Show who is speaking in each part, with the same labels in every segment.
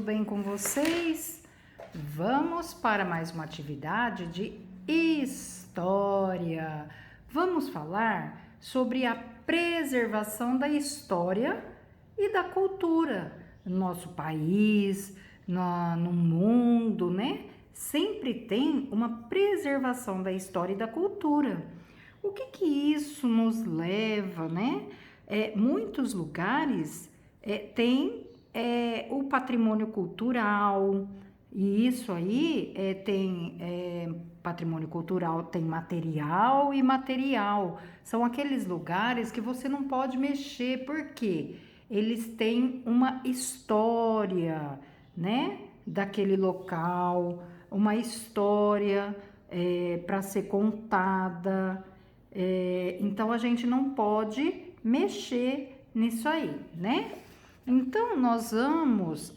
Speaker 1: bem com vocês? Vamos para mais uma atividade de história. Vamos falar sobre a preservação da história e da cultura no nosso país, no mundo, né? Sempre tem uma preservação da história e da cultura. O que isso nos leva, né? Muitos lugares têm o patrimônio cultural, e isso aí tem patrimônio cultural, tem material e imaterial. São aqueles lugares que você não pode mexer, porque eles têm uma história, né? Daquele local, uma história para ser contada. Então a gente não pode mexer nisso aí, né? Então nós vamos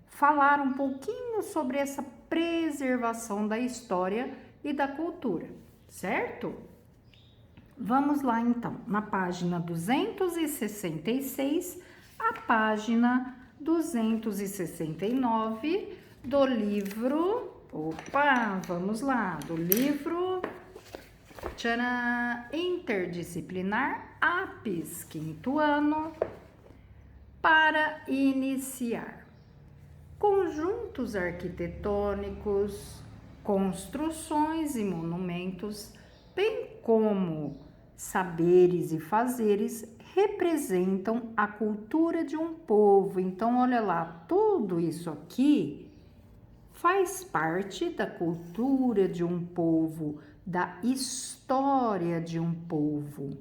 Speaker 1: falar um pouquinho sobre essa preservação da história e da cultura, certo? Vamos lá então, na página 266, a página 269 do livro, vamos lá, do livro Interdisciplinar APES, quinto ano, para iniciar. Conjuntos arquitetônicos, construções e monumentos, bem como saberes e fazeres, representam a cultura de um povo. Então, olha lá, tudo isso aqui faz parte da cultura de um povo, da história de um povo.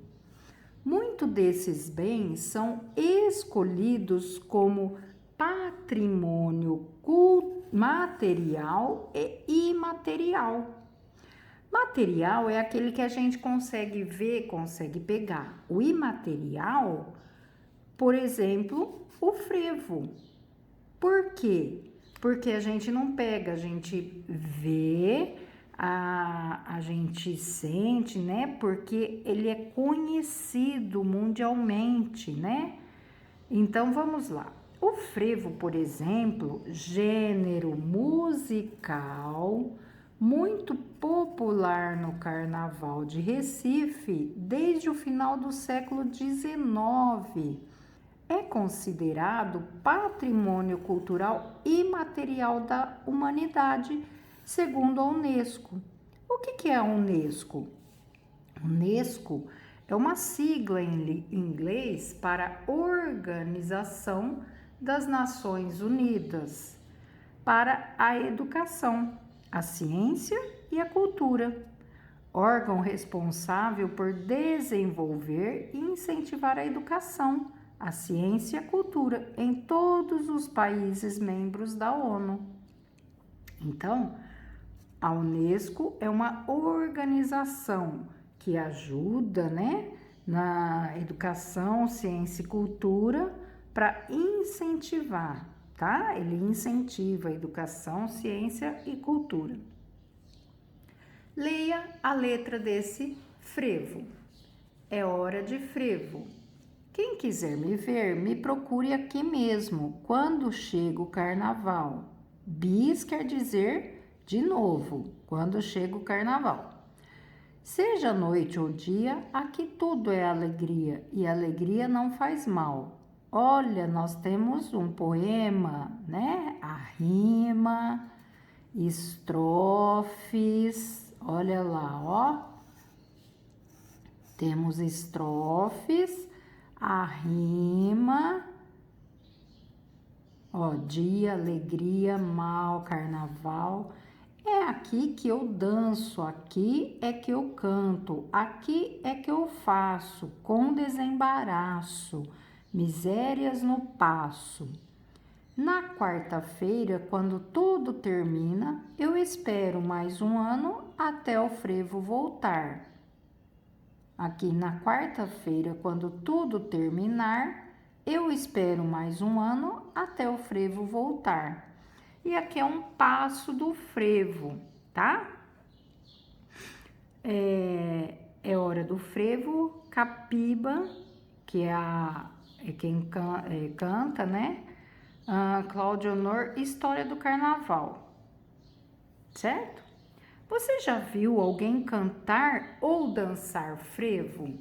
Speaker 1: Muitos desses bens são escolhidos como patrimônio material e imaterial. Material é aquele que a gente consegue ver, consegue pegar. O imaterial, por exemplo, o frevo. Por quê? Porque a gente não pega, a gente vê, a gente sente, né? Porque ele é conhecido mundialmente, né? Então vamos lá. O frevo, por exemplo, gênero musical muito popular no Carnaval de Recife desde o final do século XIX. É considerado patrimônio cultural imaterial da humanidade, segundo a Unesco. O que é a Unesco? Unesco é uma sigla em inglês para Organização das Nações Unidas para a Educação, a Ciência e a Cultura. Órgão responsável por desenvolver e incentivar a educação, a ciência e a cultura em todos os países membros da ONU. Então, a Unesco é uma organização que ajuda, né, na educação, ciência e cultura para incentivar, tá? Ele incentiva a educação, ciência e cultura. Leia a letra desse frevo. É hora de frevo. Quem quiser me ver, me procure aqui mesmo, quando chega o carnaval. Bis quer dizer de novo, quando chega o carnaval. Seja noite ou dia, aqui tudo é alegria, e alegria não faz mal. Olha, nós temos um poema, né? A rima, estrofes, olha lá, ó. Temos estrofes, a rima, ó, dia, alegria, mal, carnaval. É aqui que eu danço, aqui é que eu canto, aqui é que eu faço, com desembaraço, misérias no passo. Na quarta-feira, quando tudo termina, eu espero mais um ano até o frevo voltar. Aqui na quarta-feira, quando tudo terminar, eu espero mais um ano até o frevo voltar. E aqui é um passo do frevo, tá? É hora do frevo, Capiba, que é quem canta, né? Cláudio Honor, História do Carnaval, certo? Você já viu alguém cantar ou dançar frevo?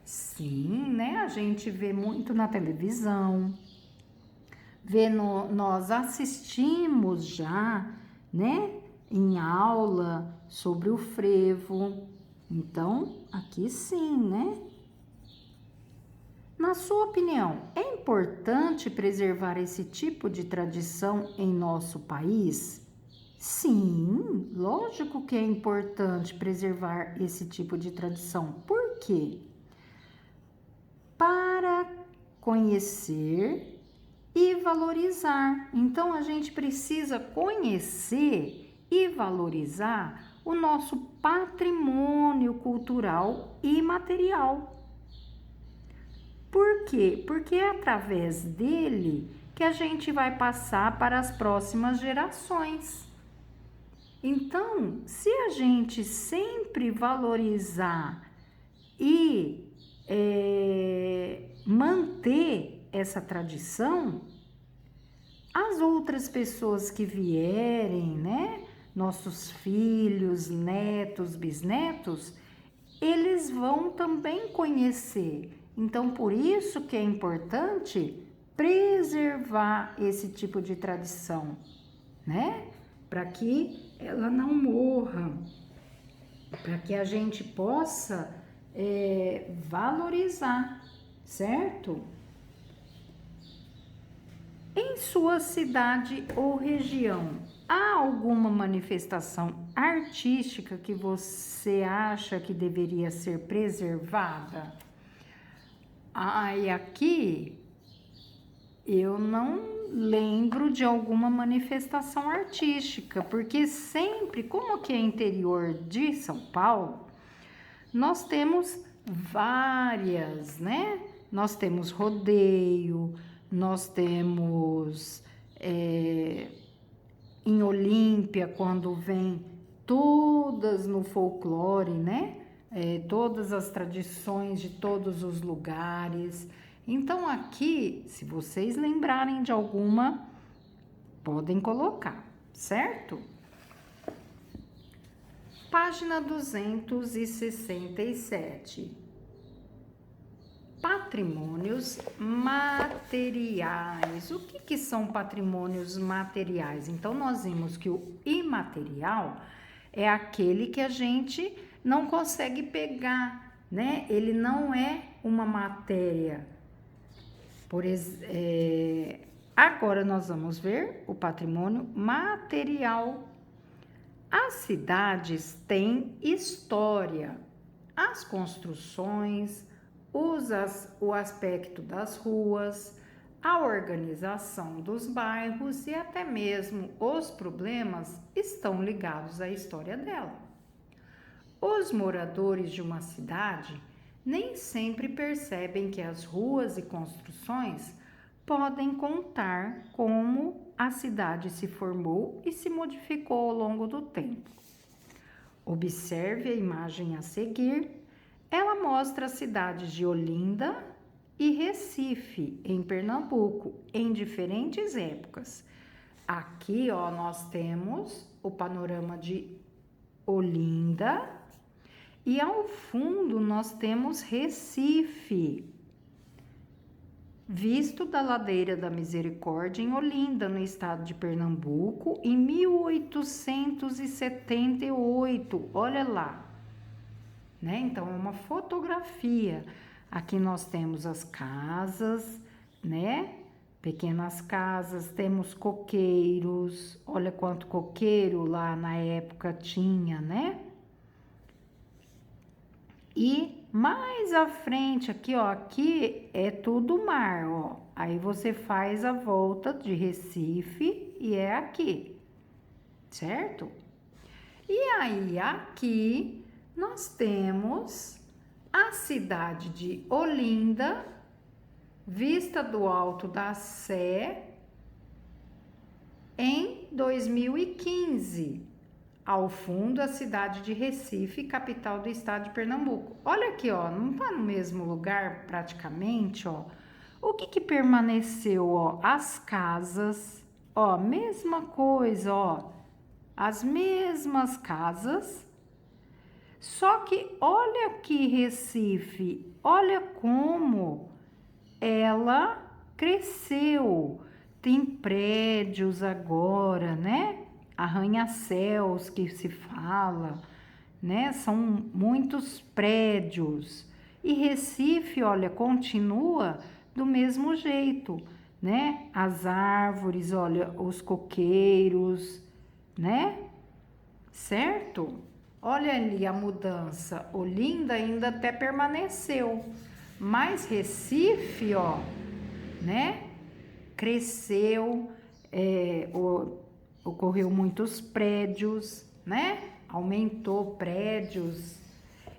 Speaker 1: Sim, né? A gente vê muito na televisão, nós assistimos já, né? Em aula sobre o frevo. Então, aqui sim, né? Na sua opinião, é importante preservar esse tipo de tradição em nosso país? Sim, lógico que é importante preservar esse tipo de tradição. Por quê? Para conhecer e valorizar. Então, a gente precisa conhecer e valorizar o nosso patrimônio cultural e material. Por quê? Porque é através dele que a gente vai passar para as próximas gerações. Então, se a gente sempre valorizar e manter essa tradição, as outras pessoas que vierem, né, nossos filhos, netos, bisnetos, eles vão também conhecer. Então, por isso que é importante preservar esse tipo de tradição, né? Para que ela não morra, para que a gente possa valorizar, certo? Em sua cidade ou região, há alguma manifestação artística que você acha que deveria ser preservada? E aqui eu não lembro de alguma manifestação artística, porque sempre, como que é interior de São Paulo, nós temos várias, né? Nós temos rodeio, nós temos em Olímpia, quando vem todas no folclore, né? Todas as tradições de todos os lugares. Então, aqui, se vocês lembrarem de alguma, podem colocar, certo? Página 267. Patrimônios materiais. O que são patrimônios materiais? Então, nós vimos que o imaterial é aquele que a gente não consegue pegar, né? Ele não é uma matéria. Agora nós vamos ver o patrimônio material. As cidades têm história, as construções, o aspecto das ruas, a organização dos bairros e até mesmo os problemas estão ligados à história dela. Os moradores de uma cidade nem sempre percebem que as ruas e construções podem contar como a cidade se formou e se modificou ao longo do tempo. Observe a imagem a seguir. Ela mostra as cidades de Olinda e Recife, em Pernambuco, em diferentes épocas. Aqui, ó, nós temos o panorama de Olinda e ao fundo nós temos Recife, visto da ladeira da Misericórdia em Olinda, no estado de Pernambuco, em 1878. Olha lá. Né? Então, é uma fotografia. Aqui nós temos as casas, né? Pequenas casas, temos coqueiros. Olha quanto coqueiro lá na época tinha, né? E mais à frente aqui, ó, aqui é tudo mar, ó. Aí você faz a volta de Recife e é aqui, certo? E aí aqui nós temos a cidade de Olinda, vista do alto da Sé, em 2015. Ao fundo, a cidade de Recife, capital do estado de Pernambuco. Olha aqui, ó, não tá no mesmo lugar praticamente, ó. O que que permaneceu, ó? As casas, ó, mesma coisa, ó, as mesmas casas. Só que olha aqui, Recife, olha como ela cresceu. Tem prédios agora, né? Arranha-céus que se fala, né? São muitos prédios. E Recife, olha, continua do mesmo jeito, né? As árvores, olha, os coqueiros, né? Certo? Olha ali a mudança. Olinda ainda até permaneceu, mas Recife, ó, né? Cresceu, ocorreu muitos prédios, né? Aumentou prédios.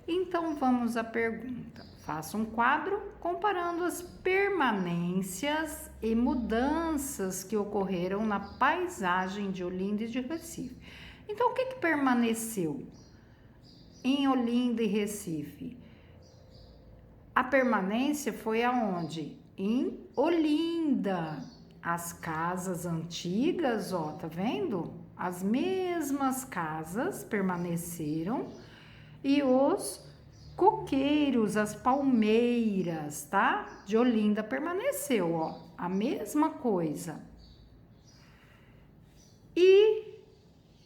Speaker 1: Então vamos à pergunta. Faça um quadro comparando as permanências e mudanças que ocorreram na paisagem de Olinda e de Recife. Então, o que que permaneceu em Olinda e Recife? A permanência foi aonde? Em Olinda. As casas antigas, ó, tá vendo? As mesmas casas permaneceram e os coqueiros, as palmeiras, tá? De Olinda permaneceu, ó, a mesma coisa. E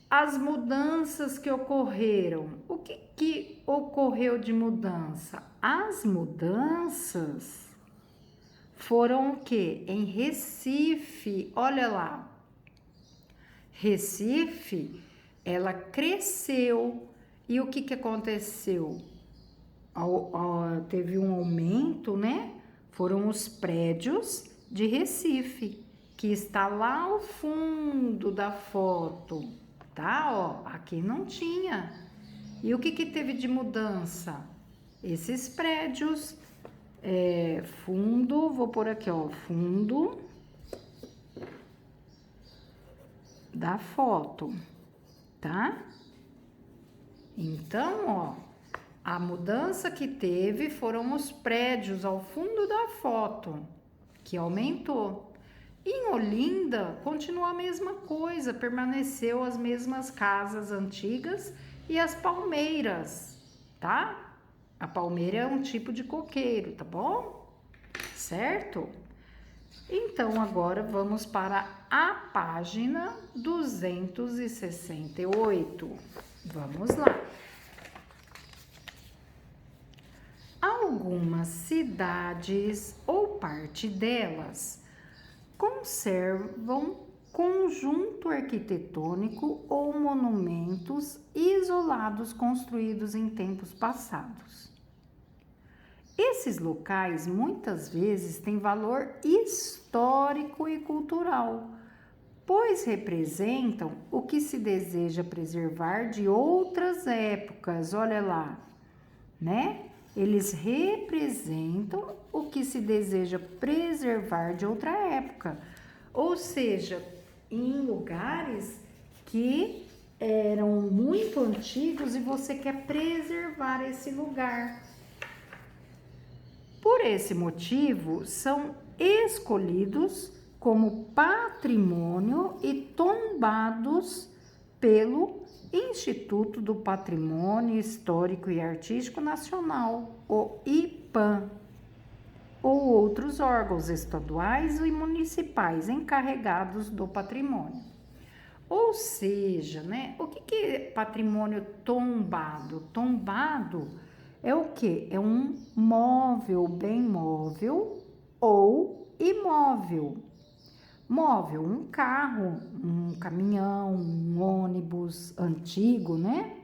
Speaker 1: as mudanças que ocorreram. O que ocorreu de mudança? As mudanças foram o quê? Em Recife, olha lá. Recife, ela cresceu. E o que aconteceu? Teve um aumento, né? Foram os prédios de Recife, que está lá ao fundo da foto, tá? Ó, aqui não tinha. E o que teve de mudança? Esses prédios, fundo, vou pôr aqui, ó, fundo da foto, tá? Então, ó, a mudança que teve foram os prédios ao fundo da foto, que aumentou. Em Olinda, continuou a mesma coisa, permaneceu as mesmas casas antigas e as palmeiras, tá? A palmeira é um tipo de coqueiro, tá bom? Certo? Então, agora vamos para a página 268. Vamos lá. Algumas cidades ou parte delas conservam conjunto arquitetônico ou monumentos isolados construídos em tempos passados. Esses locais muitas vezes têm valor histórico e cultural, pois representam o que se deseja preservar de outras épocas. Olha lá, né? Eles representam o que se deseja preservar de outra época, ou seja, em lugares que eram muito antigos e você quer preservar esse lugar. Por esse motivo, são escolhidos como patrimônio e tombados pelo Instituto do Patrimônio Histórico e Artístico Nacional, o IPAM, ou outros órgãos estaduais e municipais encarregados do patrimônio. Ou seja, né, o que é patrimônio tombado? Tombado é o quê? É um móvel, bem móvel ou imóvel. Móvel, um carro, um caminhão, um ônibus antigo, né?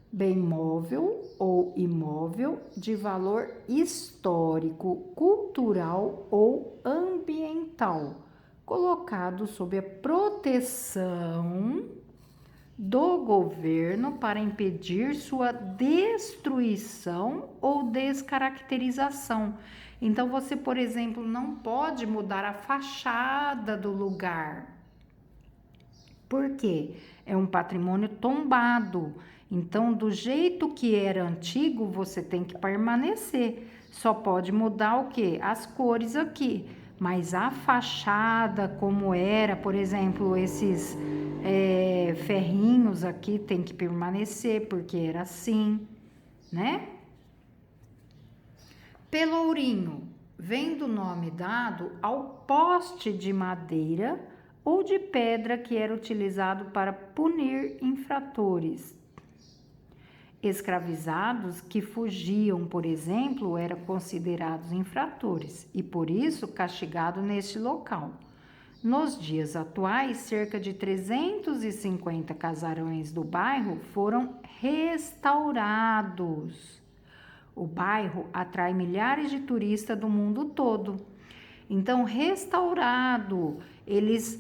Speaker 1: Bem móvel ou imóvel de valor histórico, cultural ou ambiental, colocado sob a proteção do governo para impedir sua destruição ou descaracterização. Então, você, por exemplo, não pode mudar a fachada do lugar. Por quê? É um patrimônio tombado. Então, do jeito que era antigo, você tem que permanecer. Só pode mudar o quê? As cores aqui. Mas a fachada, como era, por exemplo, esses ferrinhos aqui tem que permanecer, porque era assim, né? Pelourinho vem do nome dado ao poste de madeira ou de pedra que era utilizado para punir infratores. Escravizados que fugiam, por exemplo, eram considerados infratores e por isso castigados neste local. Nos dias atuais, cerca de 350 casarões do bairro foram restaurados. O bairro atrai milhares de turistas do mundo todo. Então, restaurado, eles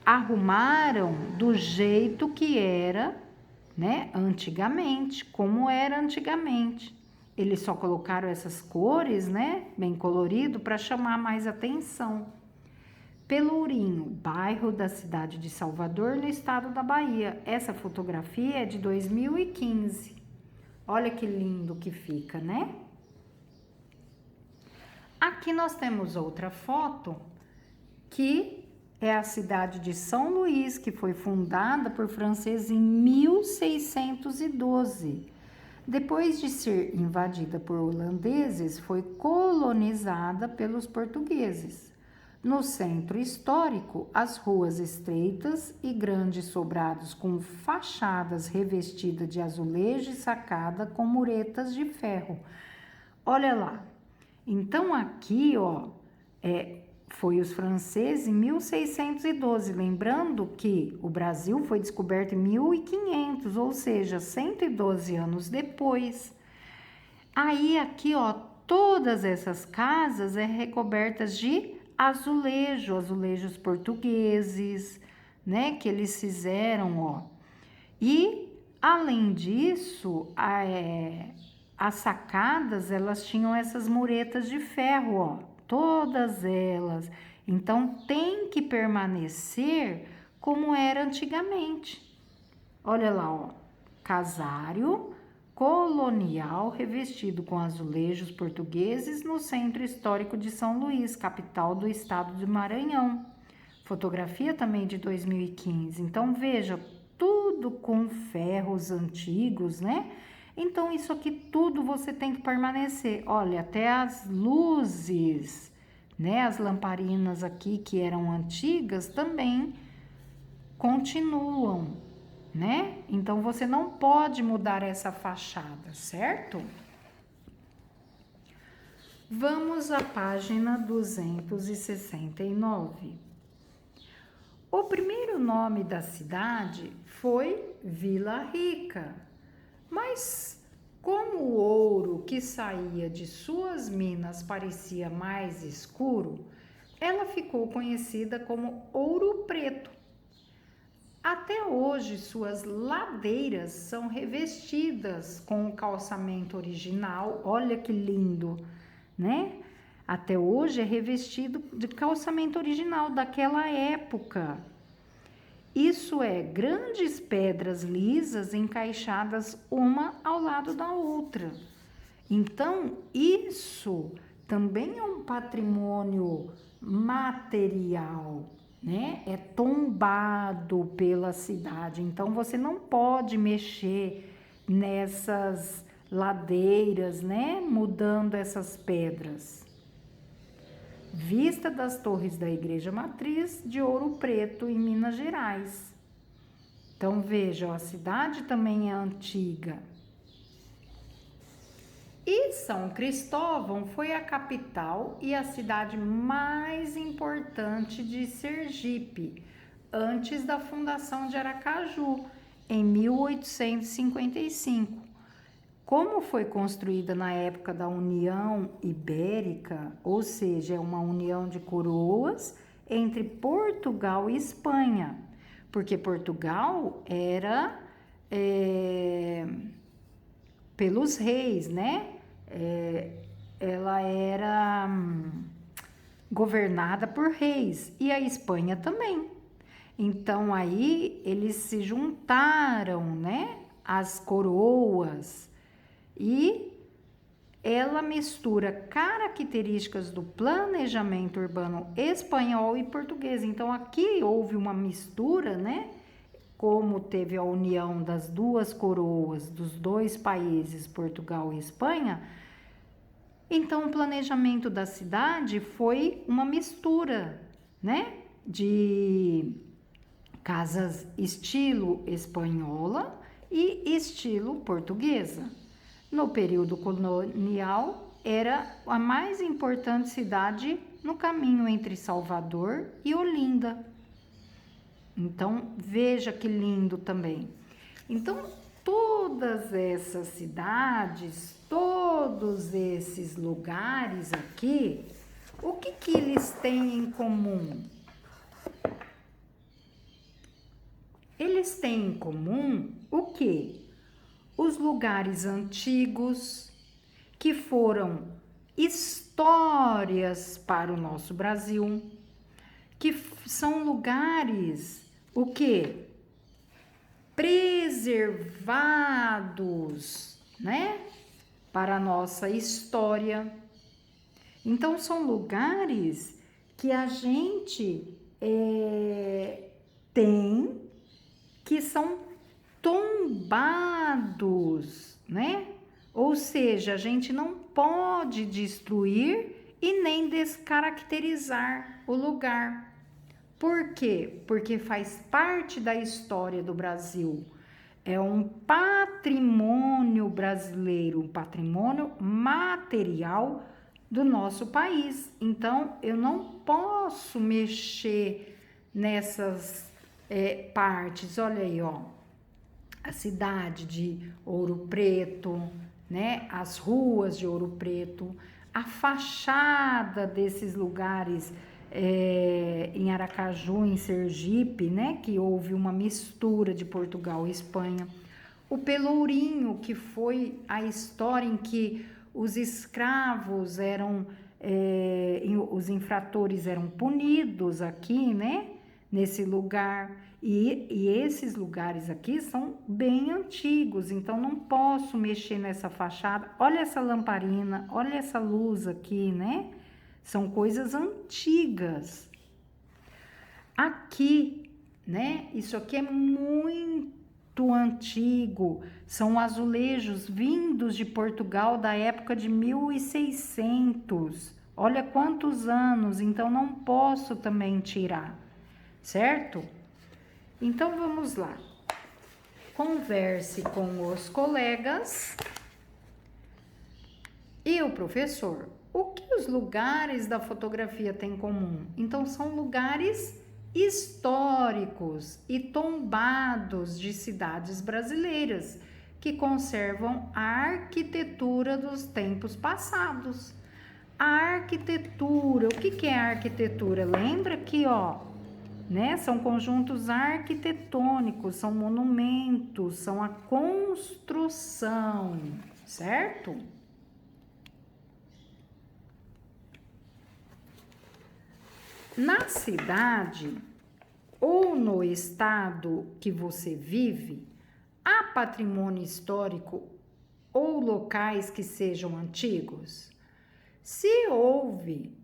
Speaker 1: arrumaram do jeito que era, né, antigamente, como era antigamente. Eles só colocaram essas cores, né, bem colorido, para chamar mais atenção. Pelourinho, bairro da cidade de Salvador, no estado da Bahia. Essa fotografia é de 2015. Olha que lindo que fica, né? Aqui nós temos outra foto, que é a cidade de São Luís, que foi fundada por franceses em 1612. Depois de ser invadida por holandeses, foi colonizada pelos portugueses. No centro histórico, as ruas estreitas e grandes sobrados com fachadas revestidas de azulejo e sacada com muretas de ferro. Olha lá. Então aqui, ó, foi os franceses em 1612, lembrando que o Brasil foi descoberto em 1500, ou seja, 112 anos depois. Aí aqui, ó, todas essas casas recobertas de azulejos portugueses, né, que eles fizeram, ó. E, além disso, as sacadas, elas tinham essas muretas de ferro, ó, todas elas. Então, tem que permanecer como era antigamente. Olha lá, ó, casário colonial revestido com azulejos portugueses no centro histórico de São Luís, capital do estado de Maranhão. Fotografia também de 2015. Então, veja, tudo com ferros antigos, né? Então, isso aqui tudo você tem que permanecer. Olha, até as luzes, né? As lamparinas aqui que eram antigas também continuam, né? Então, você não pode mudar essa fachada, certo? Vamos à página 269. O primeiro nome da cidade foi Vila Rica, mas como o ouro que saía de suas minas parecia mais escuro, ela ficou conhecida como Ouro Preto. Até hoje, suas ladeiras são revestidas com o calçamento original. Olha que lindo, né? Até hoje é revestido de calçamento original daquela época. Isso é, grandes pedras lisas encaixadas uma ao lado da outra. Então, isso também é um patrimônio material, né? É tombado pela cidade. Então, você não pode mexer nessas ladeiras, né? Mudando essas pedras. Vista das torres da Igreja Matriz de Ouro Preto, em Minas Gerais. Então, veja, ó, a cidade também é antiga. E São Cristóvão foi a capital e a cidade mais importante de Sergipe, antes da fundação de Aracaju, em 1855. Como foi construída na época da União Ibérica, ou seja, é uma união de coroas entre Portugal e Espanha, porque Portugal era pelos reis, né? Ela era governada por reis e a Espanha também. Então aí eles se juntaram, né? As coroas e ela mistura características do planejamento urbano espanhol e português. Então, aqui houve uma mistura, né? Como teve a união das duas coroas, dos dois países, Portugal e Espanha, então o planejamento da cidade foi uma mistura, né? De casas estilo espanhola e estilo portuguesa. No período colonial, era a mais importante cidade no caminho entre Salvador e Olinda. Então, veja que lindo também. Então, todas essas cidades, todos esses lugares aqui, o que eles têm em comum? Eles têm em comum o quê? Os lugares antigos que foram histórias para o nosso Brasil, que são lugares, o quê? Preservados, né? Para a nossa história. Então, são lugares que a gente tem, que são tombados, né? Ou seja, a gente não pode destruir e nem descaracterizar o lugar. Por quê? Porque faz parte da história do Brasil. É um patrimônio brasileiro, um patrimônio material do nosso país. Então, eu não posso mexer nessas partes. Olha aí, ó, a cidade de Ouro Preto, né? As ruas de Ouro Preto, a fachada desses lugares em Aracaju, em Sergipe, né? Que houve uma mistura de Portugal e Espanha. O Pelourinho, que foi a história em que os escravos eram, os infratores eram punidos aqui, né? Nesse lugar. E esses lugares aqui são bem antigos, então não posso mexer nessa fachada. Olha essa lamparina, olha essa luz aqui, né? São coisas antigas. Aqui, né? Isso aqui é muito antigo. São azulejos vindos de Portugal da época de 1600. Olha quantos anos, então não posso também tirar, certo? Então vamos lá. Converse com os colegas e o professor. O que os lugares da fotografia têm em comum? Então são lugares históricos e tombados de cidades brasileiras que conservam a arquitetura dos tempos passados. A arquitetura, o que é a arquitetura? Lembra que, ó, né? São conjuntos arquitetônicos, são monumentos, são a construção, certo? Na cidade ou no estado que você vive, há patrimônio histórico ou locais que sejam antigos? Se houve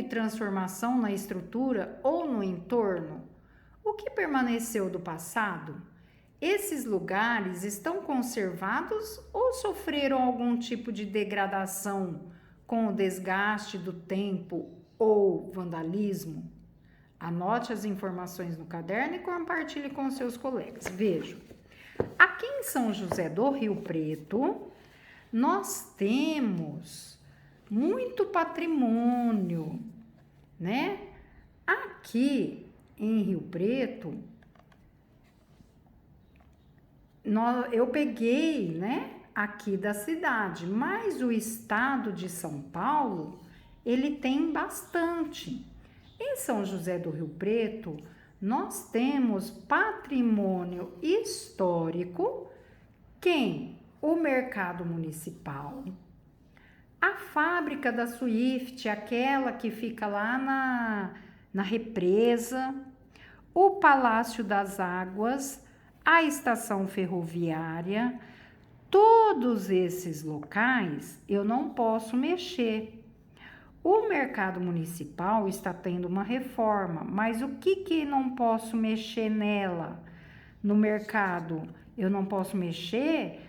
Speaker 1: transformação na estrutura ou no entorno, o que permaneceu do passado? Esses lugares estão conservados ou sofreram algum tipo de degradação com o desgaste do tempo ou vandalismo? Anote as informações no caderno e compartilhe com seus colegas. Veja, aqui em São José do Rio Preto, nós temos muito patrimônio, né? Aqui em Rio Preto, eu peguei, né, aqui da cidade, mas o estado de São Paulo, ele tem bastante. Em São José do Rio Preto, nós temos patrimônio histórico, quem? O mercado municipal, a fábrica da Swift, aquela que fica lá na represa, o Palácio das Águas, a estação ferroviária, Todos esses locais eu não posso mexer. O mercado municipal está tendo uma reforma, mas o que não posso mexer nela? No mercado, eu não posso mexer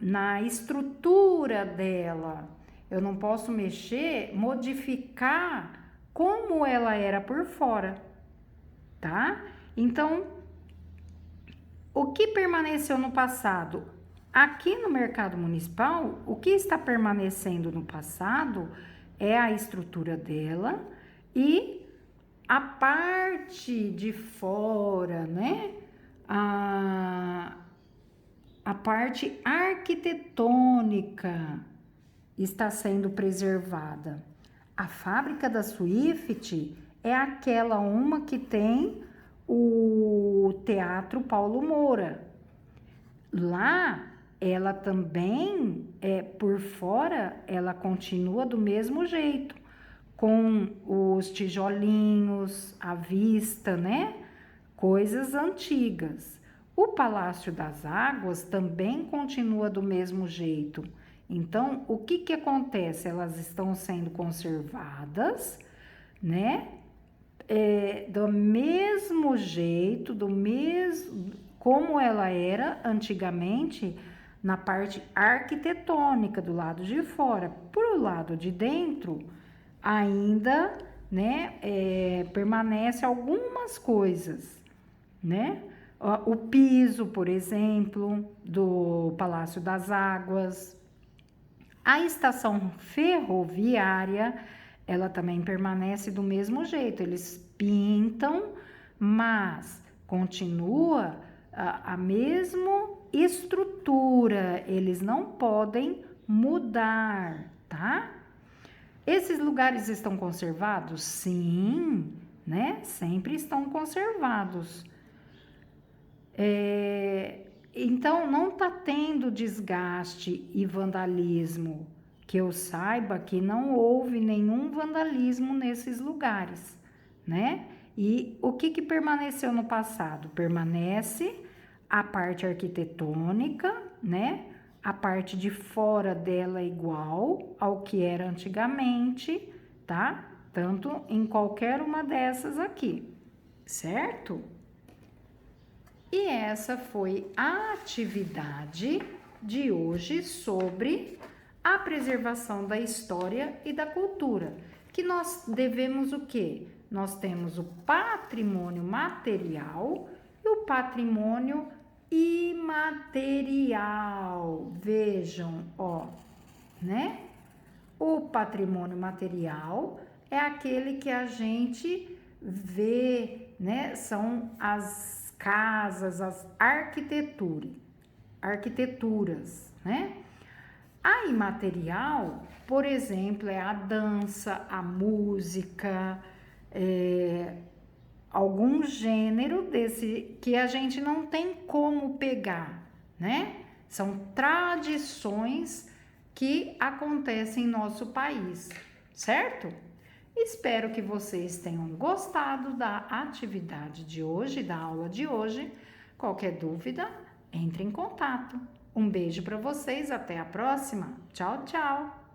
Speaker 1: na estrutura dela, eu não posso mexer, modificar como ela era por fora, tá? Então, o que permaneceu no passado? Aqui no mercado municipal, o que está permanecendo no passado é a estrutura dela e a parte de fora, né? A parte arquitetônica está sendo preservada. A fábrica da Swift é aquela uma que tem o Teatro Paulo Moura. Lá, ela também, por fora, ela continua do mesmo jeito, com os tijolinhos à vista, né? Coisas antigas. O Palácio das Águas também continua do mesmo jeito. Então, o que acontece? Elas estão sendo conservadas, né? Do mesmo jeito, como ela era antigamente, na parte arquitetônica do lado de fora. Por o lado de dentro, ainda, né, permanece algumas coisas, né? O piso, por exemplo, do Palácio das Águas. A estação ferroviária, ela também permanece do mesmo jeito. Eles pintam, mas continua a mesma estrutura. Eles não podem mudar, tá? Esses lugares estão conservados? Sim, né? Sempre estão conservados. Então, não está tendo desgaste e vandalismo. Que eu saiba que não houve nenhum vandalismo nesses lugares, né? E o que permaneceu no passado? Permanece a parte arquitetônica, né? A parte de fora dela é igual ao que era antigamente, tá? Tanto em qualquer uma dessas aqui, certo? E essa foi a atividade de hoje sobre a preservação da história e da cultura. Que nós devemos o quê? Nós temos o patrimônio material e o patrimônio imaterial. Vejam, ó, né? O patrimônio material é aquele que a gente vê, né? São as casas, as arquiteturas, né? A imaterial, por exemplo, é a dança, a música, algum gênero desse que a gente não tem como pegar, né? São tradições que acontecem em nosso país, certo? Espero que vocês tenham gostado da atividade de hoje, da aula de hoje. Qualquer dúvida, entre em contato. Um beijo para vocês, até a próxima. Tchau, tchau!